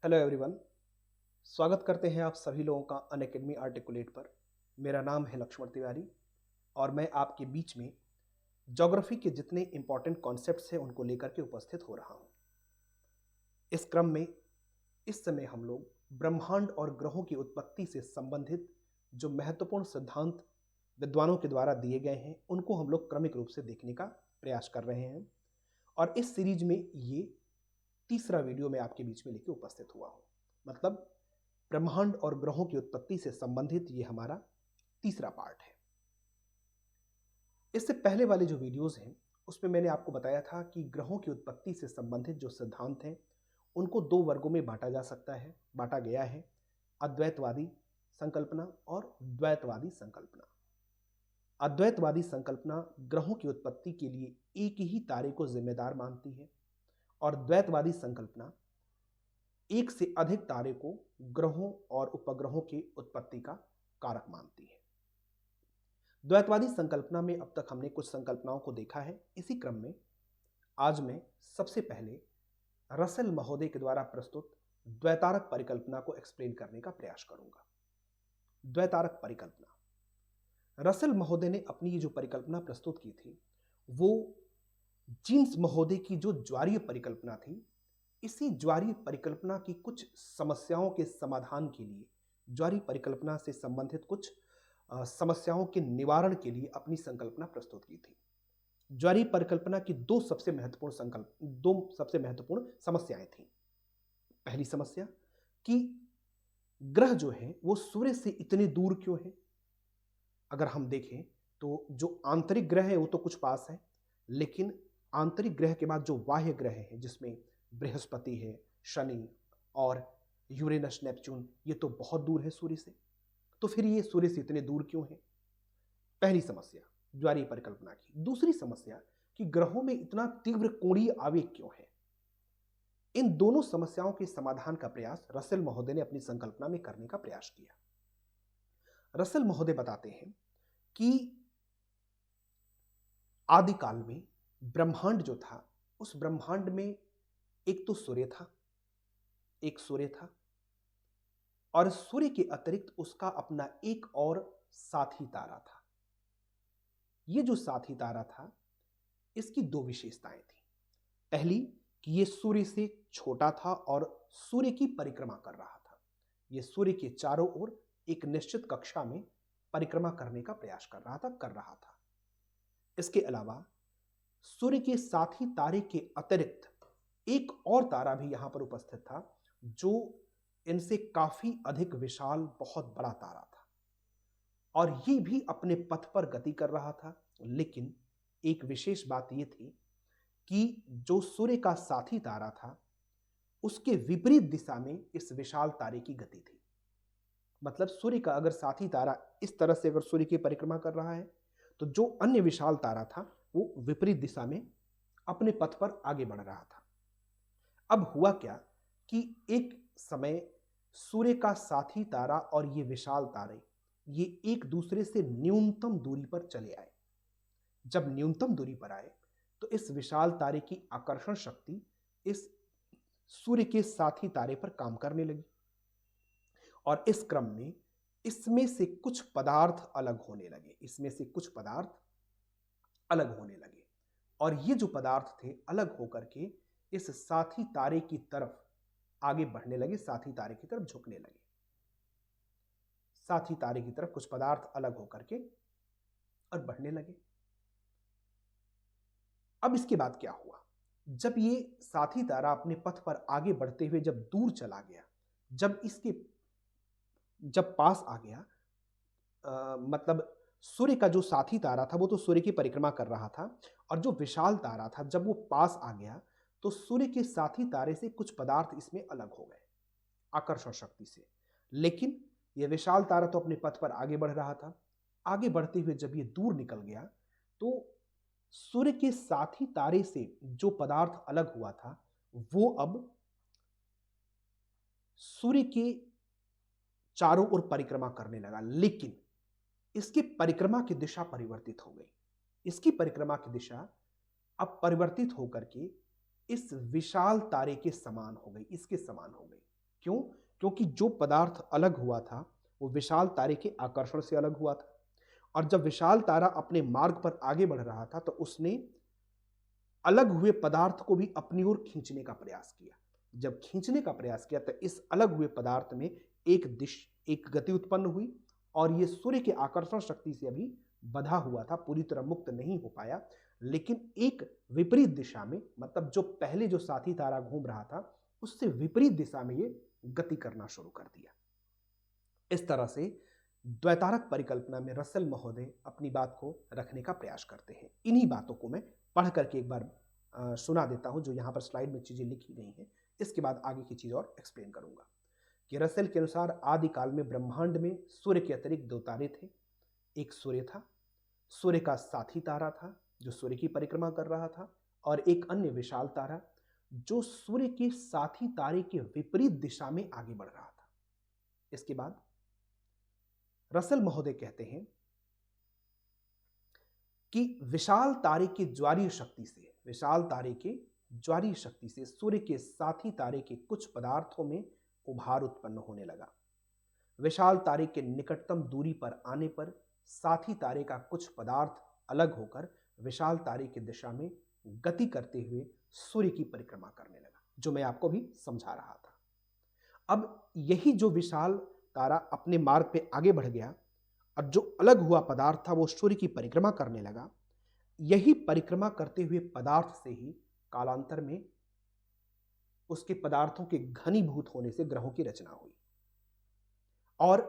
Hello everyone. स्वागत करते हैं आप सभी लोगों का अनअकैडमी आर्टिकुलेट पर। मेरा नाम है लक्ष्मण तिवारी और मैं आपके बीच में ज्योग्राफी के जितने इंपॉर्टेंट कॉन्सेप्ट्स हैं उनको लेकर के उपस्थित हो रहा हूं। इस क्रम में इस समय हम लोग ब्रह्मांड और ग्रहों की उत्पत्ति से संबंधित जो महत्वपूर्ण सिद्धांत विद्वानों के द्वारा दिए गए हैं उनको हम लोग क्रमिक रूप से देखने का प्रयास कर रहे हैं। और इस सीरीज में ये तीसरा वीडियो मैं आपके बीच में लेकर उपस्थित हुआ हूं। मतलब ब्रह्मांड और ग्रहों की उत्पत्ति से संबंधित ये हमारा तीसरा पार्ट है। इससे पहले वाले जो वीडियोस हैं उसमें मैंने आपको बताया था कि ग्रहों की उत्पत्ति से संबंधित जो सिद्धांत हैं उनको दो वर्गों में बांटा गया है, अद्वैतवादी संकल्पना और द्वैतवादी संकल्पना। अद्वैतवादी संकल्पना ग्रहों की उत्पत्ति के लिए एक ही तारे को जिम्मेदार मानती है और द्वैतवादी संकल्पना एक से अधिक तारे को ग्रहों और उपग्रहों की उत्पत्ति का कारक मानती है। द्वैतवादी संकल्पना में अब तक हमने कुछ संकल्पनाओं को देखा है। इसी क्रम में आज मैं सबसे पहले रसेल महोदय के द्वारा प्रस्तुत द्वैतारक परिकल्पना को एक्सप्लेन करने का प्रयास करूंगा। द्वैतारक परिकल्पना, रसेल महोदय ने अपनी ये जो परिकल्पना प्रस्तुत की थी वो जीन्स महोदय की जो ज्वारीय परिकल्पना थी, इसी ज्वारीय परिकल्पना की कुछ समस्याओं के समाधान के लिए, ज्वारीय परिकल्पना से संबंधित कुछ समस्याओं के निवारण के लिए अपनी संकल्पना प्रस्तुत की थी। ज्वारीय परिकल्पना की दो सबसे महत्वपूर्ण समस्याएं थी। पहली समस्या कि ग्रह जो है वो सूर्य से इतने दूर क्यों है। अगर हम देखें तो जो आंतरिक ग्रह है वो तो कुछ पास है, लेकिन आंतरिक ग्रह के बाद जो बाह्य ग्रह है जिसमें बृहस्पति है, शनि और यूरेनस नेपच्यून, ये तो बहुत दूर है सूर्य से। तो फिर ये सूर्य से इतने दूर क्यों है? पहली समस्या ज्वारीय परिकल्पना की। दूसरी समस्या कि ग्रहों में इतना तीव्र कोणीय आवेग क्यों है। इन दोनों समस्याओं के समाधान का प्रयास रसेल महोदय ने अपनी संकल्पना में करने का प्रयास किया। रसेल महोदय बताते हैं कि आदिकाल में ब्रह्मांड जो था, उस ब्रह्मांड में एक तो सूर्य था और सूर्य के अतिरिक्त उसका अपना एक और साथी तारा था। यह जो साथी तारा था इसकी दो विशेषताएं थी। पहली कि यह सूर्य से छोटा था और सूर्य की परिक्रमा कर रहा था। यह सूर्य के चारों ओर एक निश्चित कक्षा में परिक्रमा करने का प्रयास कर रहा था। इसके अलावा सूर्य के साथी तारे के अतिरिक्त एक और तारा भी यहां पर उपस्थित था जो इनसे काफी अधिक विशाल, बहुत बड़ा तारा था और ये भी अपने पथ पर गति कर रहा था। लेकिन एक विशेष बात यह थी कि जो सूर्य का साथी तारा था उसके विपरीत दिशा में इस विशाल तारे की गति थी। मतलब सूर्य का अगर साथी तारा इस तरह से अगर सूर्य की परिक्रमा कर रहा है तो जो अन्य विशाल तारा था वो विपरीत दिशा में अपने पथ पर आगे बढ़ रहा था। अब हुआ क्या कि एक समय सूर्य का साथी तारा और ये विशाल तारे ये एक दूसरे से न्यूनतम दूरी पर चले आए। जब न्यूनतम दूरी पर आए तो इस विशाल तारे की आकर्षण शक्ति इस सूर्य के साथी तारे पर काम करने लगी और इस क्रम में इसमें से कुछ पदार्थ अलग होने लगे और ये जो पदार्थ थे अलग होकर के इस साथी तारे की तरफ आगे बढ़ने लगे, साथी तारे की तरफ झुकने लगे। साथी तारे की तरफ कुछ पदार्थ अलग होकर के और बढ़ने लगे। अब इसके बाद क्या हुआ? जब ये साथी तारा अपने पथ पर आगे बढ़ते हुए जब दूर चला गया, जब पास आ गया, मतलब सूर्य का जो साथी तारा था वो तो सूर्य की परिक्रमा कर रहा था और जो विशाल तारा था जब वो पास आ गया तो सूर्य के साथी तारे से कुछ पदार्थ इसमें अलग हो गए आकर्षण शक्ति से। लेकिन यह विशाल तारा तो अपने पथ पर आगे बढ़ रहा था। आगे बढ़ते हुए जब ये दूर निकल गया तो सूर्य के साथी तारे से जो पदार्थ अलग हुआ था वो अब सूर्य के चारों ओर परिक्रमा करने लगा, लेकिन इसकी परिक्रमा की दिशा परिवर्तित हो गई। इसकी परिक्रमा की दिशा अब परिवर्तित होकर के इस विशाल तारे के समान हो गई, इसके समान हो गई। क्यों? क्योंकि जो पदार्थ अलग हुआ था वो विशाल तारे के आकर्षण से अलग हुआ था, और जब विशाल तारा अपने मार्ग पर आगे बढ़ रहा था तो उसने अलग हुए पदार्थ को भी अपनी ओर खींचने का प्रयास किया। जब खींचने का प्रयास किया तो इस अलग हुए पदार्थ में एक गति उत्पन्न हुई, और यह सूर्य के आकर्षण शक्ति से अभी बंधा हुआ था, पूरी तरह मुक्त नहीं हो पाया, लेकिन एक विपरीत दिशा में, मतलब जो पहले जो साथी तारा घूम रहा था उससे विपरीत दिशा में ये गति करना शुरू कर दिया। इस तरह से द्वैतारक परिकल्पना में रसेल महोदय अपनी बात को रखने का प्रयास करते हैं। इन्हीं बातों को मैं पढ़ करके एक बार सुना देता हूं, जो यहां पर स्लाइड में चीजें लिखी गई हैं। इसके बाद आगे की चीज और एक्सप्लेन करूंगा कि रसेल के अनुसार आदिकाल में ब्रह्मांड में सूर्य के अतिरिक्त दो तारे थे। एक सूर्य था, सूर्य का साथी तारा था जो सूर्य की परिक्रमा कर रहा था, और एक अन्य विशाल तारा जो सूर्य के साथी तारे के विपरीत दिशा में आगे बढ़ रहा था। इसके बाद रसेल महोदय कहते हैं कि विशाल तारे की ज्वारीय शक्ति से सूर्य के साथी तारे के कुछ पदार्थों में उभार उत्पन्न होने लगा। विशाल तारे के निकटतम दूरी पर आने पर साथी तारे का कुछ पदार्थ अलग होकर विशाल तारे की दिशा में गति करते हुए सूर्य की परिक्रमा करने लगा, जो मैं आपको भी समझा रहा था। अब यही जो विशाल तारा अपने मार्ग पे आगे बढ़ गया और जो अलग हुआ पदार्थ था वो सूर्य की परिक्रमा करने लगा, यही परिक्रमा करते हुए पदार्थ से ही कालांतर में उसके पदार्थों के घनीभूत होने से ग्रहों की रचना हुई, और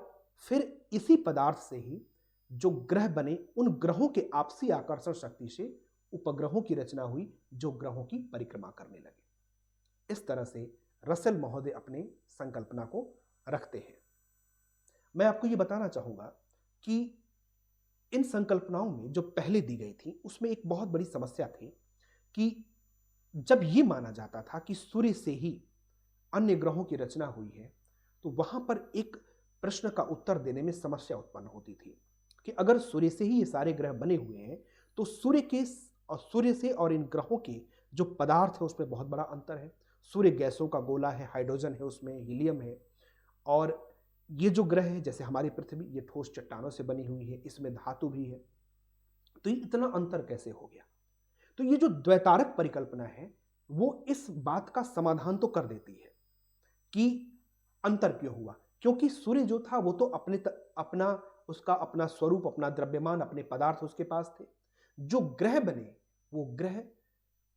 फिर इसी पदार्थ से ही जो ग्रह बने, उन ग्रहों के आपसी आकर्षण शक्ति से उपग्रहों की रचना हुई जो ग्रहों की परिक्रमा करने लगे। इस तरह से रसेल महोदय अपने संकल्पना को रखते हैं। मैं आपको यह बताना चाहूंगा कि इन संकल्पनाओं में जो पहले दी गई थी उसमें एक बहुत बड़ी समस्या थी कि जब यह माना जाता था कि सूर्य से ही अन्य ग्रहों की रचना हुई है, तो वहां पर एक प्रश्न का उत्तर देने में समस्या उत्पन्न होती थी कि अगर सूर्य से ही ये सारे ग्रह बने हुए हैं तो सूर्य से और इन ग्रहों के जो पदार्थ है उसमें बहुत बड़ा अंतर है। सूर्य गैसों का गोला है, हाइड्रोजन है उसमें, हीलियम है, और ये जो ग्रह है जैसे हमारी पृथ्वी, ये ठोस चट्टानों से बनी हुई है, इसमें धातु भी है, तो ये इतना अंतर कैसे हो गया? तो ये जो द्वैतारक परिकल्पना है वो इस बात का समाधान तो कर देती है कि अंतर क्यों हुआ, क्योंकि सूर्य जो था वो तो उसका अपना स्वरूप, अपना द्रव्यमान, अपने पदार्थ उसके पास थे। जो ग्रह बने वो ग्रह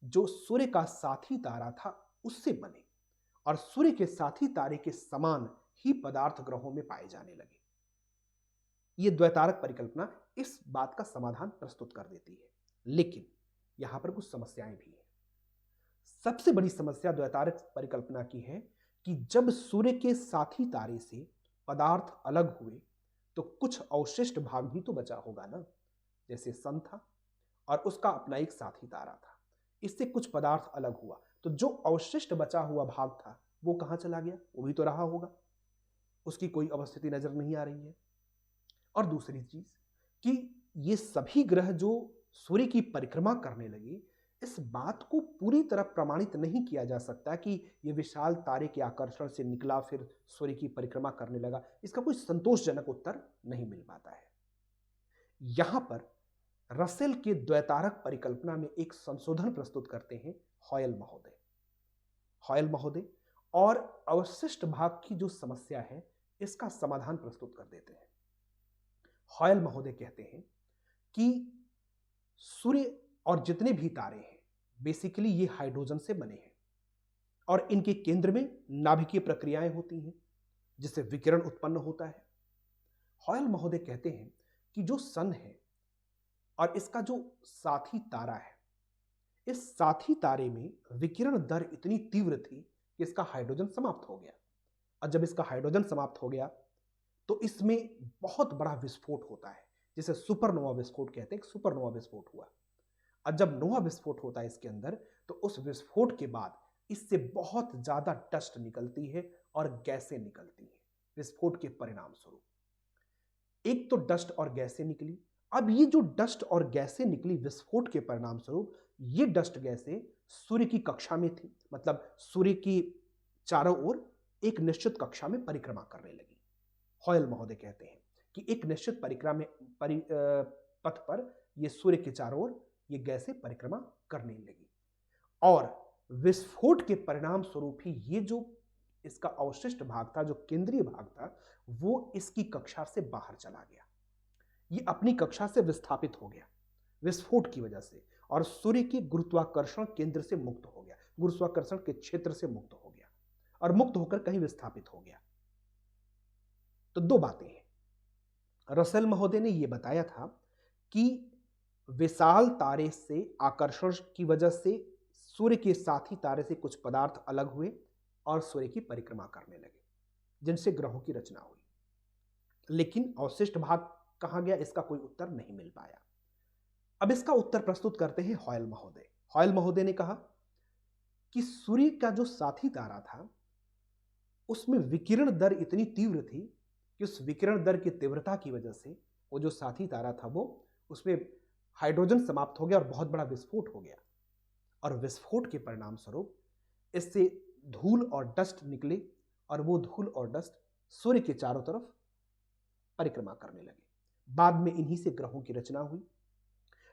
जो सूर्य का साथी तारा था उससे बने, और सूर्य के साथी तारे के समान ही पदार्थ ग्रहों में पाए जाने लगे। यह द्वैतारक परिकल्पना इस बात का समाधान प्रस्तुत कर देती है, लेकिन यहां पर कुछ समस्याएं भी हैं। सबसे बड़ी समस्या द्वैतारक परिकल्पना की है कि जब सूर्य के साथी तारे से पदार्थ अलग हुए तो कुछ अवशिष्ट भाग भी तो बचा होगा ना, जैसे सन था और उसका अपना एक साथी तारा था, इससे कुछ पदार्थ अलग हुआ, तो जो अवशिष्ट बचा हुआ भाग था वो कहां चला गया? वो भी तो रहा होगा, उसकी कोई अवस्थिति नजर नहीं आ रही है। और दूसरी चीज कि ये सभी ग्रह जो सूर्य की परिक्रमा करने लगे, इस बात को पूरी तरह प्रमाणित नहीं किया जा सकता कि यह विशाल तारे के आकर्षण से निकला फिर सूर्य की परिक्रमा करने लगा। इसका कोई संतोषजनक उत्तर नहीं मिल पाता है। यहां पर रसेल के द्वैतारक परिकल्पना में एक संशोधन प्रस्तुत करते हैं हॉयल महोदय, और अवशिष्ट भाग की जो समस्या है इसका समाधान प्रस्तुत कर देते हैं। हॉयल महोदय कहते हैं कि सूर्य और जितने भी तारे हैं बेसिकली ये हाइड्रोजन से बने हैं, और इनके केंद्र में नाभिकीय प्रक्रियाएं होती हैं जिससे विकिरण उत्पन्न होता है। हॉयल महोदय कहते हैं कि जो सन है और इसका जो साथी तारा है, इस साथी तारे में विकिरण दर इतनी तीव्र थी कि इसका हाइड्रोजन समाप्त हो गया, और जब इसका हाइड्रोजन समाप्त हो गया तो इसमें बहुत बड़ा विस्फोट होता है जिसे सुपरनोवा विस्फोट कहते हैं। सुपरनोवा विस्फोट हुआ, और जब नोवा विस्फोट होता है इसके अंदर, तो उस विस्फोट के बाद इससे बहुत ज्यादा डस्ट निकलती है और गैसें निकलती हैं विस्फोट के परिणाम स्वरूप। एक तो डस्ट और गैसें निकली। अब ये जो डस्ट और गैसें निकली विस्फोट के परिणाम स्वरूप, ये डस्ट गैसें सूर्य की कक्षा में थी, मतलब सूर्य की चारों ओर एक निश्चित कक्षा में परिक्रमा करने लगी। हॉयल महोदय कहते हैं कि एक निश्चित पथ पर ये सूर्य के चारों ओर ये गैसें परिक्रमा करने लगी और विस्फोट के परिणाम स्वरूप ही ये जो इसका अवशिष्ट भाग था, जो केंद्रीय भाग था, वो इसकी कक्षा से बाहर चला गया। ये अपनी कक्षा से विस्थापित हो गया विस्फोट की वजह से और सूर्य के गुरुत्वाकर्षण केंद्र से मुक्त हो गया, गुरुत्वाकर्षण के क्षेत्र से मुक्त हो गया और मुक्त होकर कहीं विस्थापित हो गया। तो दो बातें हैं। रसेल महोदय ने यह बताया था कि विशाल तारे से आकर्षण की वजह से सूर्य के साथी तारे से कुछ पदार्थ अलग हुए और सूर्य की परिक्रमा करने लगे, जिनसे ग्रहों की रचना हुई। लेकिन अवशिष्ट भाग कहां गया, इसका कोई उत्तर नहीं मिल पाया। अब इसका उत्तर प्रस्तुत करते हैं हॉयल महोदय। हॉयल महोदय ने कहा कि सूर्य का जो साथी तारा था उसमें विकिरण दर इतनी तीव्र थी कि उस विकिरण दर की तीव्रता की वजह से वो जो साथी तारा था वो उसमें हाइड्रोजन समाप्त हो गया और बहुत बड़ा विस्फोट हो गया और विस्फोट के परिणाम स्वरूप इससे धूल और डस्ट निकले और वो धूल और डस्ट सूर्य के चारों तरफ परिक्रमा करने लगे। बाद में इन्हीं से ग्रहों की रचना हुई।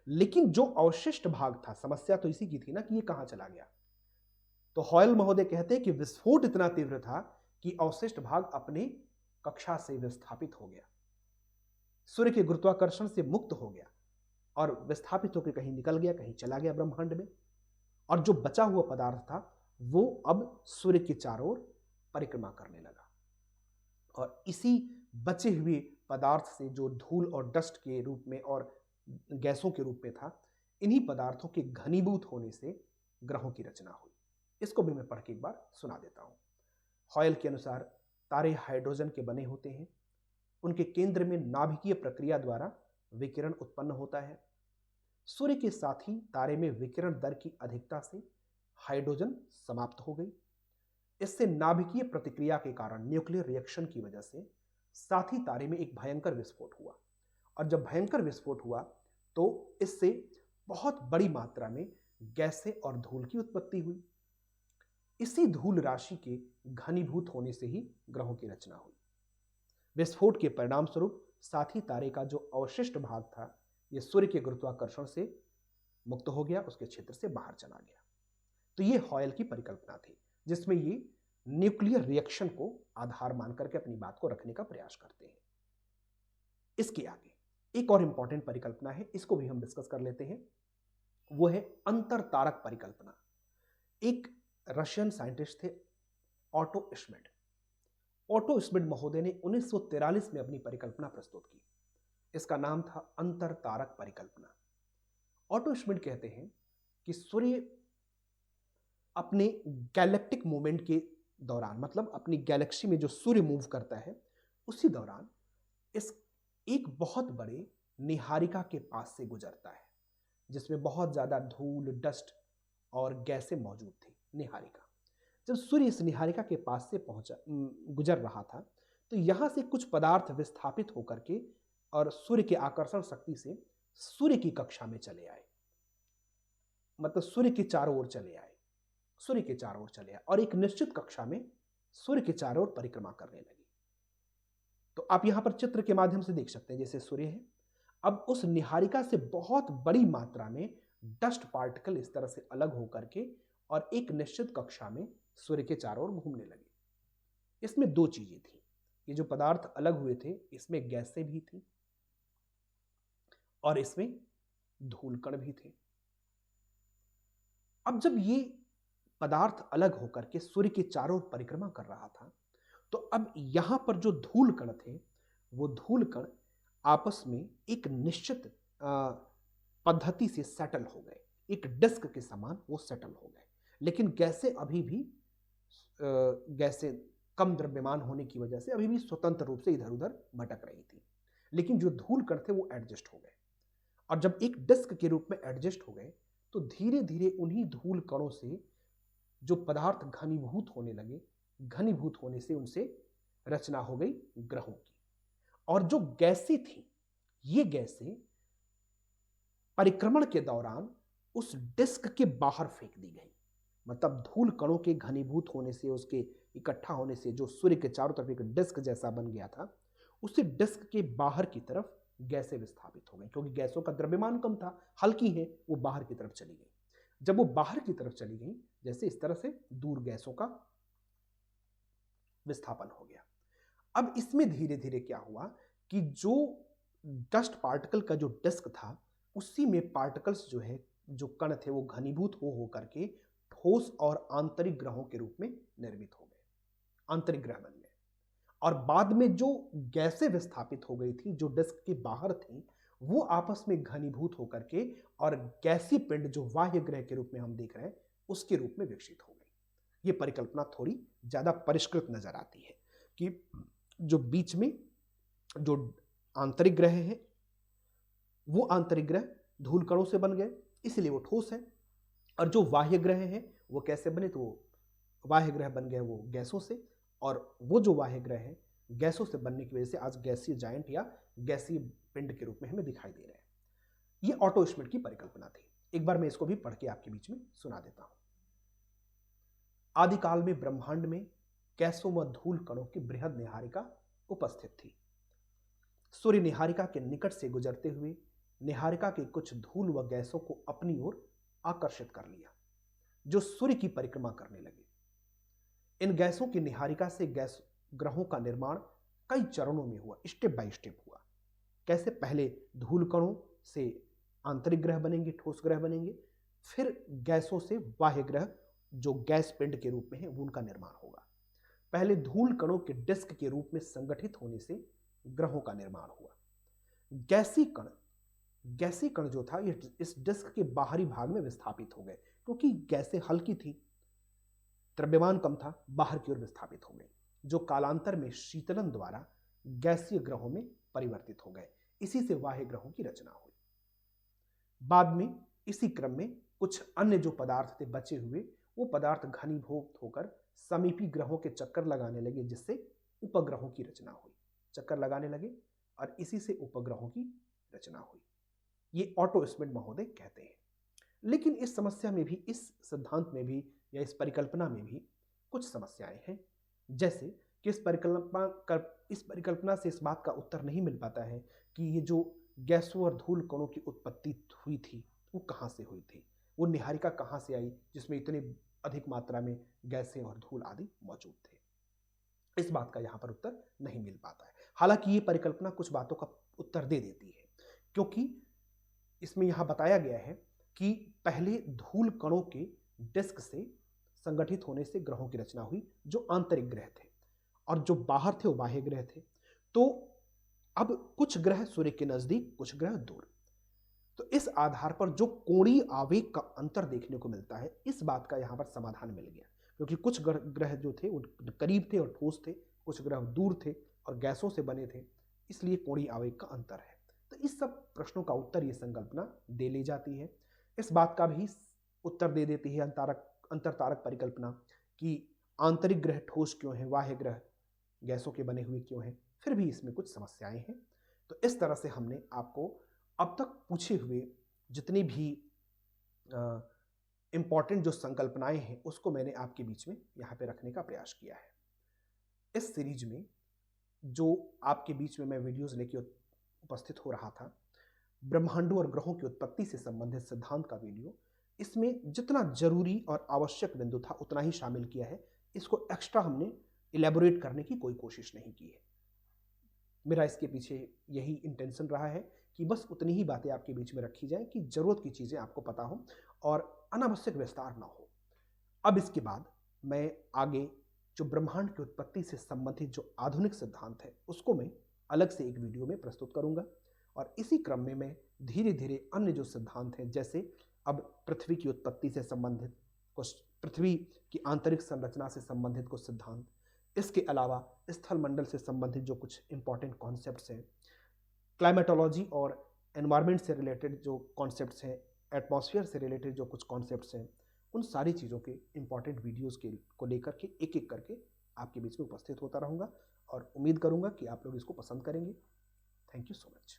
लेकिन जो अवशिष्ट भाग था, समस्या तो इसी की थी ना कि ये कहां चला गया। तो हॉयल महोदय कहते हैं कि विस्फोट इतना तीव्र था कि अवशिष्ट भाग अपने कक्षा से विस्थापित हो गया, सूर्य के गुरुत्वाकर्षण से मुक्त हो गया और विस्थापित होकर कहीं निकल गया, कहीं चला गया ब्रह्मांड में। और जो बचा हुआ पदार्थ था वो अब सूर्य के चारों ओर परिक्रमा करने लगा और इसी बचे हुए पदार्थ से जो धूल और डस्ट के रूप में और गैसों के रूप में था, इन्हीं पदार्थों के घनीभूत होने से ग्रहों की रचना हुई। इसको भी मैं पढ़ के एक बार सुना देता हूं। हॉयल के अनुसार तारे हाइड्रोजन के बने होते हैं। उनके केंद्र में नाभिकीय प्रक्रिया द्वारा विकिरण उत्पन्न होता है। सूर्य के साथ ही तारे में विकिरण दर की अधिकता से हाइड्रोजन समाप्त हो गई। इससे नाभिकीय प्रतिक्रिया के कारण, न्यूक्लियर रिएक्शन की वजह से साथी तारे में एक भयंकर विस्फोट हुआ और जब भयंकर विस्फोट हुआ तो इससे बहुत बड़ी मात्रा में गैसें और धूल की उत्पत्ति हुई। इसी धूल राशि के घनीभूत होने से ही ग्रहों की रचना हुई। विस्फोट के परिणाम स्वरूप साथी तारे का जो अवशिष्ट भाग था यह सूर्य के गुरुत्वाकर्षण से मुक्त हो गया, उसके क्षेत्र से बाहर चला गया। तो यह हॉयल की परिकल्पना थी जिसमें ये न्यूक्लियर रिएक्शन को आधार मान करके अपनी बात को रखने का प्रयास करते हैं। इसके आगे एक और इंपॉर्टेंट परिकल्पना है, इसको भी हम डिस्कस कर लेते हैं। वो है अंतर तारक परिकल्पना। एक रशियन साइंटिस्ट थे ऑटो श्मिड। ऑटो श्मिड महोदय ने 1943 में अपनी परिकल्पना प्रस्तुत की। इसका नाम था अंतर तारक परिकल्पना। ऑटो श्मिड कहते हैं कि सूर्य अपने गैलेक्टिक मूवमेंट के दौरान, मतलब अपनी गैलेक्सी में जो सूर्य मूव करता है उसी दौरान इस एक बहुत बड़े निहारिका के पास से गुजरता है जिसमें बहुत ज्यादा धूल, डस्ट और गैसें मौजूद थी। निहारिका, जब सूर्य इस निहारिका के पास से गुजर रहा था तो यहां से कुछ पदार्थ विस्थापित होकर के और सूर्य के आकर्षण शक्ति से सूर्य की कक्षा में चले आए, मतलब सूर्य के चारों ओर चले आए, सूर्य के चारों ओर चले आए और एक निश्चित कक्षा में सूर्य के चारों ओर परिक्रमा करने लगी। तो आप यहां पर चित्र के माध्यम से देख सकते हैं जैसे सूर्य है, अब उस निहारिका से बहुत बड़ी मात्रा में डस्ट पार्टिकल इस तरह से अलग होकर के और एक निश्चित कक्षा में सूर्य के चारों ओर घूमने लगे। इसमें दो चीजें थी, ये जो पदार्थ अलग हुए थे इसमें गैसें भी थी और इसमें धूल कण भी थे। अब जब ये पदार्थ अलग होकर के सूर्य के चारों ओर परिक्रमा कर रहा था तो अब यहां पर जो धूल कण थे वो धूल कण आपस में एक निश्चित पद्धति से सेटल हो गए, एक डिस्क के समान वो सेटल हो गए। लेकिन गैसें अभी भी गैसें कम द्रव्यमान होने की वजह से अभी भी स्वतंत्र रूप से इधर उधर भटक रही थी, लेकिन जो धूल कण थे वो एडजस्ट हो गए और जब एक डिस्क के रूप में एडजस्ट हो गए तो धीरे धीरे उन्हीं धूल कणों से जो पदार्थ घनीभूत होने लगे, घनीभूत होने से उनसे रचना हो गई ग्रहों की। और जो गैसें थी ये गैसें परिक्रमण के दौरान उस डिस्क के बाहर फेंक दी गई, मतलब धूल कणों के घनीभूत होने से, उसके इकट्ठा होने से जो सूर्य के चारों तरफ एक डिस्क जैसा बन गया था, उसी डिस्क के बाहर की तरफ गैसें विस्थापित हो गई, क्योंकि गैसों का द्रव्यमान कम था, हल्की है, वो बाहर की तरफ चली गई। जब वो बाहर की तरफ चली गई, जैसे इस तरह से दूर गैसों का विस्थापन हो गया। अब इसमें धीरे धीरे क्या हुआ कि जो डस्ट पार्टिकल का जो डिस्क था, उसी में पार्टिकल्स जो है, जो कण थे, वो घनीभूत हो करके ठोस और आंतरिक ग्रहों के रूप में निर्मित हो गए, आंतरिक ग्रह बन गए। और बाद में जो गैसें विस्थापित हो गई थी, जो डिस्क के बाहर थी, वो आपस में घनीभूत होकर के और गैसीय पिंड जो बाह्य ग्रह के रूप में हम देख रहे हैं, उसके रूप में विकसित हो गई। ये परिकल्पना थोड़ी ज्यादा परिष्कृत नजर आती है कि जो बीच में जो आंतरिक ग्रह है, वो आंतरिक ग्रह धूल कणों से बन गए, इसलिए वो ठोस है। और जो बाह्य ग्रह हैं वो कैसे बने, तो वो बाह्य ग्रह बन गए वो गैसों से, और वो जो बाह्य ग्रह हैं गैसों से बनने की वजह से आज गैसीय जायंट या गैसीय पिंड के रूप में हमें दिखाई दे रहे हैं। ये ऑटो श्मिट की परिकल्पना थी। एक बार मैं इसको भी पढ़ के आपके बीच में सुना देता हूं। आदिकाल में ब्रह्मांड में गैसों व धूल कणों की बृहद निहारिका उपस्थित थी। सूर्य निहारिका के निकट से गुजरते हुए निहारिका के कुछ धूल व गैसों को अपनी ओर आकर्षित कर लिया, जो सूर्य की परिक्रमा करने लगे। इन गैसों की निहारिका से गैस ग्रहों का निर्माण कई चरणों में हुआ, स्टेप बाय स्टेप हुआ। कैसे, पहले धूल कणों से आंतरिक ग्रह बनेंगे, ठोस ग्रह बनेंगे, फिर गैसों से बाह्य ग्रह जो गैस पिंड के रूप में है वो उनका निर्माण होगा। पहले धूल कणों के डिस्क के रूप में संगठित होने से ग्रहों का निर्माण हुआ। गैसी कण जो था ये इस डिस्क के बाहरी भाग में विस्थापित हो गए, क्योंकि गैसें हल्की थी, द्रव्यमान कम था, बाहर की ओर विस्थापित हो गए, जो कालांतर में शीतलन द्वारा गैसीय ग्रहों में परिवर्तित हो गए। इसी से बाह्य ग्रहों की रचना हुई। बाद में इसी क्रम में कुछ अन्य जो पदार्थ थे बचे हुए, वो पदार्थ घनीभूत होकर समीपी ग्रहों के चक्कर लगाने लगे, जिससे उपग्रहों की रचना हुई। चक्कर लगाने लगे और इसी से उपग्रहों की रचना हुई। ये ऑटो श्मिट महोदय कहते हैं। लेकिन इस समस्या में भी, इस सिद्धांत में भी या इस परिकल्पना में भी कुछ समस्याएं हैं। जैसे कि इस परिकल्पना से इस बात का उत्तर नहीं मिल पाता है कि ये जो गैसों और धूल कणों की उत्पत्ति हुई थी वो कहाँ से हुई थी, वो निहारिका कहाँ से आई जिसमें इतने अधिक मात्रा में गैसें और धूल आदि मौजूद थे। इस बात का यहाँ पर उत्तर नहीं मिल पाता है। हालांकि ये परिकल्पना कुछ बातों का उत्तर दे देती है, क्योंकि इसमें यहाँ बताया गया है कि पहले धूल कणों के डिस्क से संगठित होने से ग्रहों की रचना हुई, जो आंतरिक ग्रह थे, और जो बाहर थे वो बाह्य ग्रह थे। तो अब कुछ ग्रह सूर्य के नजदीक, कुछ ग्रह दूर, तो इस आधार पर जो कोणीय आवेग का अंतर देखने को मिलता है, इस बात का यहाँ पर समाधान मिल गया, क्योंकि कुछ ग्रह जो थे वो करीब थे और ठोस थे, कुछ ग्रह दूर थे और गैसों से बने थे, इसलिए कोणीय आवेग का अंतर है। तो इस सब प्रश्नों का उत्तर ये संकल्पना दे ले जाती है। इस बात का भी उत्तर दे देती है अंतरतारक परिकल्पना कि आंतरिक ग्रह ठोस क्यों है, बाह्य ग्रह गैसों के बने हुए क्यों हैं। फिर भी इसमें कुछ समस्याएं हैं। तो इस तरह से हमने आपको अब तक पूछे हुए जितनी भी इंपॉर्टेंट जो संकल्पनाएं हैं उसको मैंने आपके बीच में यहाँ पे रखने का प्रयास किया है। इस सीरीज में जो आपके बीच में मैं वीडियोस लेके उपस्थित हो रहा था, ब्रह्मांडों और ग्रहों की उत्पत्ति से संबंधित सिद्धांत का वीडियो, इसमें जितना जरूरी और आवश्यक बिंदु था उतना ही शामिल किया है। इसको एक्स्ट्रा हमने इलेबोरेट करने की कोई कोशिश नहीं की है। मेरा इसके पीछे यही इंटेंशन रहा है कि बस उतनी ही बातें आपके बीच में रखी जाएं कि जरूरत की चीज़ें आपको पता हो और अनावश्यक विस्तार ना हो। अब इसके बाद मैं आगे जो ब्रह्मांड की उत्पत्ति से संबंधित जो आधुनिक सिद्धांत है उसको मैं अलग से एक वीडियो में प्रस्तुत करूंगा, और इसी क्रम में मैं धीरे धीरे अन्य जो सिद्धांत हैं, जैसे अब पृथ्वी की उत्पत्ति से संबंधित कुछ, पृथ्वी की आंतरिक संरचना से संबंधित कुछ सिद्धांत, इसके अलावा स्थल मंडल से संबंधित जो कुछ इंपॉर्टेंट कॉन्सेप्ट्स हैं, क्लाइमेटोलॉजी और एनवायरनमेंट से रिलेटेड जो कॉन्सेप्ट्स हैं, एटमॉस्फेयर से रिलेटेड जो कुछ कॉन्सेप्ट्स हैं, उन सारी चीज़ों के इंपॉर्टेंट वीडियोस को लेकर के एक एक करके आपके बीच में उपस्थित होता रहूँगा, और उम्मीद करूँगा कि आप लोग इसको पसंद करेंगे। Thank you so much.